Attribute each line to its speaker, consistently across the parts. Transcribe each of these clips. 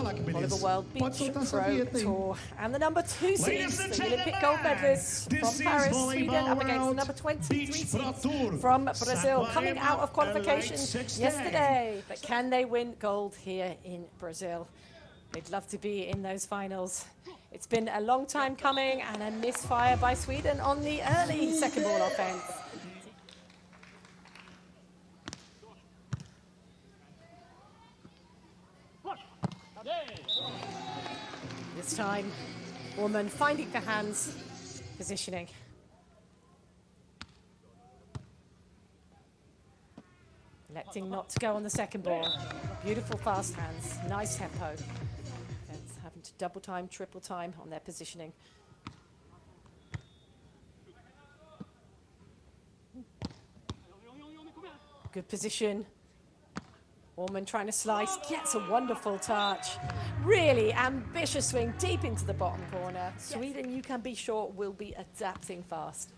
Speaker 1: Volleyball World Beach Pro Tour. And the number 2 seeds, the Olympic gold medalists from Paris, Sweden, up against the number 23 seeds from Brazil, coming out of qualification yesterday. But can they win gold here in Brazil? They'd love to be in those finals. It's been a long time coming, and a misfire by Sweden on the early second ball offense. This time, Åhman finding the hands, positioning. Electing not to go on the second ball. Beautiful fast hands, nice tempo. And having to double time, triple time on their positioning. Good position. Åhman trying to slice, gets a wonderful touch. Really ambitious swing deep into the bottom corner. Sweden, you can be sure, will be adapting fast.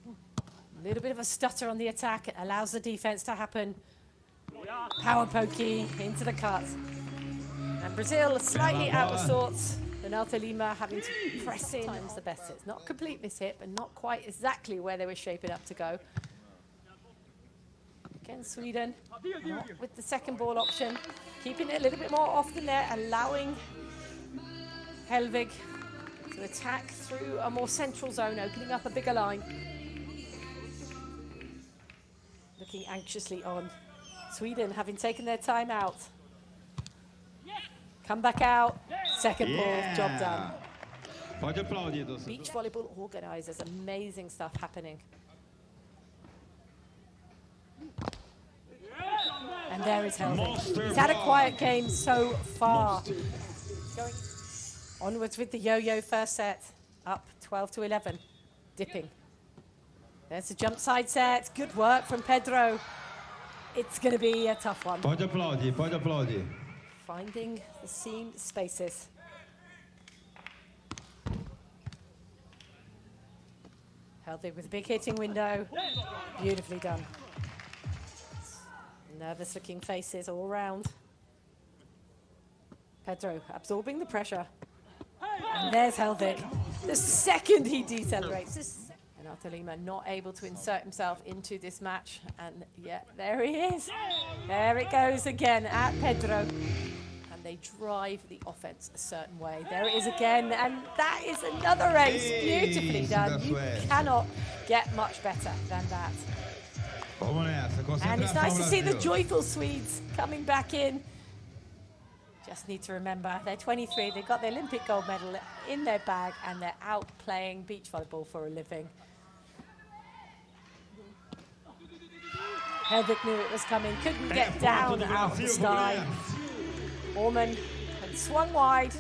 Speaker 1: A little bit of a stutter on the attack. It allows the defense to happen. Power pokey into the cut. And Brazil slightly out of sorts. Renato having to press in. Times the best. It's not a complete mishit, but not quite exactly where they were shaping up to go. Again, Sweden, not with the second ball option, keeping it a little bit more off the net, allowing Hellvig to attack through a more central zone, opening up a bigger line. Looking anxiously on. Sweden having taken their time out. Come back out, second ball, job done. Beach volleyball organisers, amazing stuff happening. And there is Hellvig. He's had a quiet game so far. Going onwards with the yo-yo first set, up 12-11, dipping. There's a jump side set, good work from Pedro. It's going to be a tough one.
Speaker 2: Pode applaudir.
Speaker 1: Finding the seamed spaces. Hellvig with a big hitting window, beautifully done. Nervous looking faces all around. Pedro absorbing the pressure. And there's Hellvig. The second he decelerates. Renato not able to insert himself into this match. And yeah, there he is. There it goes again at Pedro. And they drive the offense a certain way. There it is again. And that is another ace. Beautifully done. You cannot get much better than that. And it's nice to see the joyful Swedes coming back in. Just need to remember, they're 23, they've got the Olympic gold medal in their bag, and they're out playing beach volleyball for a living. Hellvig knew it was coming, couldn't get down out of the sky. Åhman had swung wide.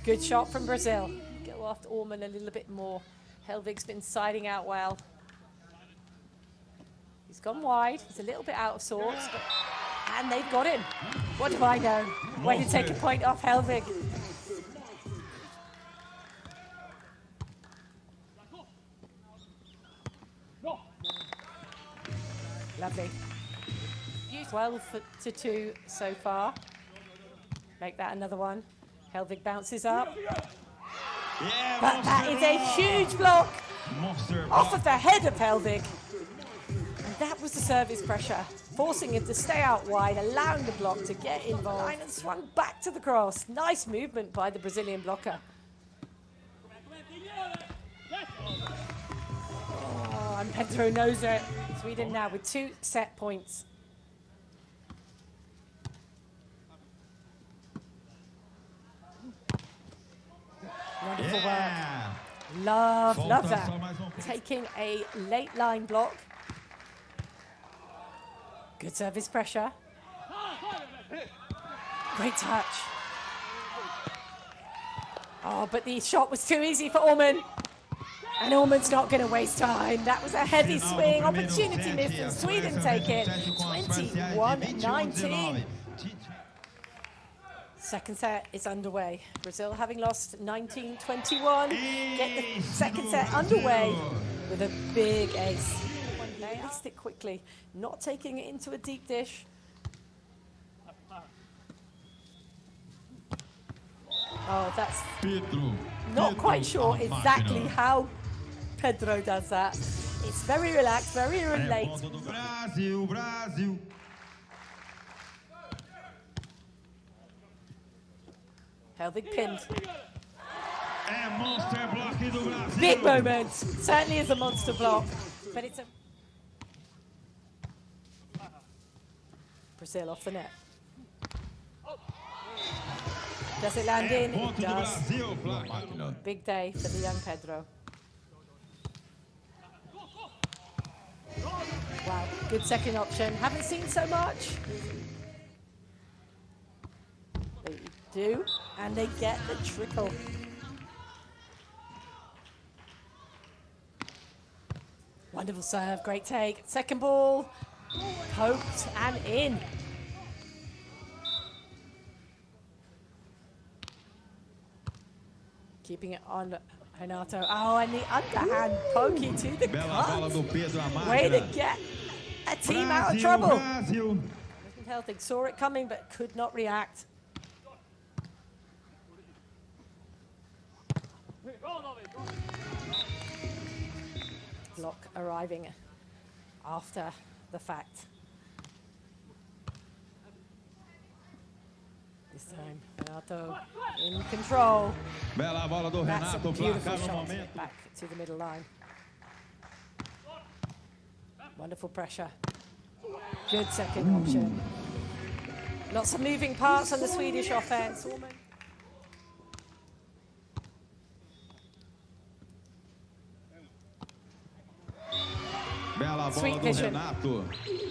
Speaker 1: Good shot from Brazil. Go after Åhman a little bit more. Hellvig's been siding out well. He's gone wide. He's a little bit out of sorts, but, and they've got him. What do I know? Way to take a point off Hellvig. Lovely. 12-2 so far. Make that another one. Hellvig bounces up. But that is a huge block off of the head of Hellvig. That was the service pressure, forcing him to stay out wide, allowing the block to get involved, and swung back to the cross. Nice movement by the Brazilian blocker. Oh, and Pedro knows it. Sweden now with 2 set points. Wonderful work. Love that. Taking a late line block. Good service pressure. Great touch. Oh, but the shot was too easy for Åhman. And Åhman's not going to waste time. That was a heavy swing. Opportunity missed, and Sweden take it. 21-19. Second set is underway. Brazil having lost 19-21. Get the second set underway with a big ace. They asked it quickly, not taking it into a deep dish. Oh, that's
Speaker 2: Pedro.
Speaker 1: not quite sure exactly how Pedro does that. It's very relaxed, very late.
Speaker 2: Ponto do Brasil, Brasil.
Speaker 1: Hellvig pinned.
Speaker 2: Monster block do Brasil.
Speaker 1: Big moment. Certainly is a monster block, but it's a... Brazil off the net. Does it land in? It does. Big day for the young Pedro. Wow, good second option. Haven't seen so much. They do, and they get the triple. Wonderful serve, great take. Second ball, poked and in. Keeping it on Renato. Oh, and the underhand pokey to the cut. Way to get a team out of trouble. Hellvig saw it coming but could not react. Block arriving after the fact. This time, Renato in control.
Speaker 2: Bela bola do Renato,
Speaker 1: placar no momento. Back to the middle line. Wonderful pressure. Good second option. Lots of moving parts on the Swedish offense. Åhman.
Speaker 2: Bela
Speaker 1: Sweet
Speaker 2: bola do
Speaker 1: vision.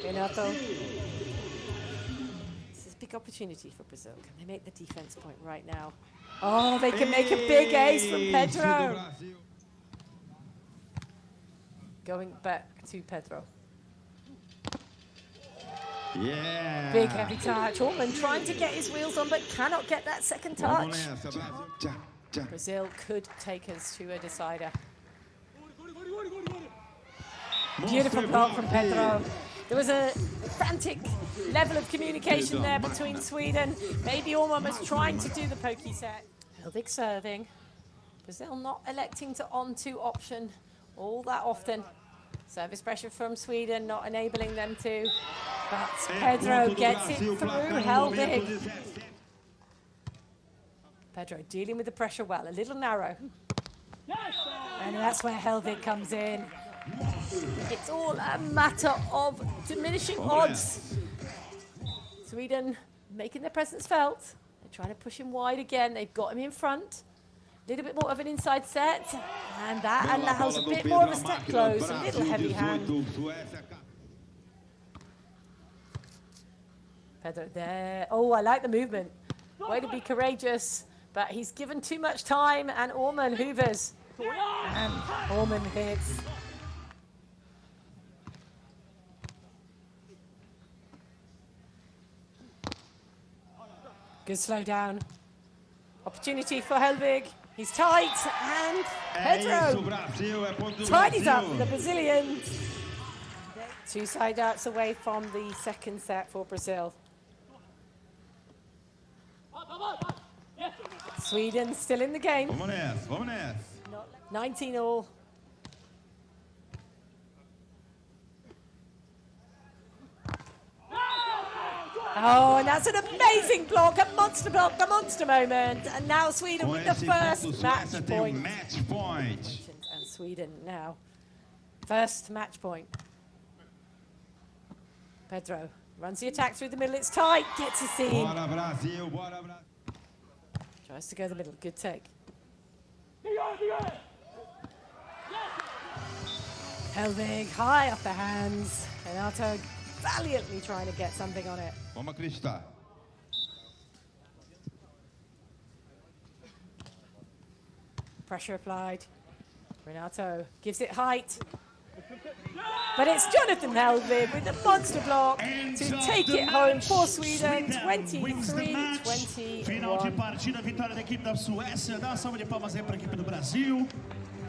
Speaker 2: Renato.
Speaker 1: This is a big opportunity for Brazil. Can they make the defense point right now? Oh, they can make a big ace from Pedro. Going back to Pedro.
Speaker 2: Yeah.
Speaker 1: Big heavy touch. Åhman trying to get his wheels on, but cannot get that second touch. Brazil could take us to a decider. Beautiful block from Pedro. There was a frantic level of communication there between Sweden. Maybe Åhman was trying to do the pokey set. Hellvig serving. Brazil not electing to on-to option all that often. Service pressure from Sweden, not enabling them to. But Pedro gets it through Hellvig. Pedro dealing with the pressure well, a little narrow. And that's where Hellvig comes in. It's all a matter of diminishing odds. Sweden making their presence felt. They're trying to push him wide again. They've got him in front. A little bit more of an inside set. And that allows a bit more of a step close. A little heavy hand. Pedro there. Oh, I like the movement. Way to be courageous. But he's given too much time, and Åhman hoovers. And Åhman hits. Good slow down. Opportunity for Hellvig. He's tight, and Pedro tidies up the Brazilians. Two side outs away from the second set for Brazil. Sweden still in the game. 19 all. Oh, and that's an amazing block, a monster block, a monster moment. And now Sweden with the first match point. And Sweden now, first match point. Pedro runs the attack through the middle, it's tight, gets a seam. Tries to go the middle, good take. Hellvig high off the hands. Renato valiantly trying to get something on it. Pressure applied. Renato gives it height. But it's Jonathan Hellvig with a monster block to take it home for Sweden, 23-21.
Speaker 3: Final de partida, vitória da equipe da Suécia. Dá uma salva de palmas aí para a equipe do Brasil.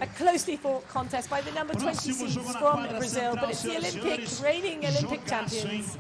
Speaker 1: A closely fought contest by the number 20 seeds from Brazil, but it's the reigning Olympic champions.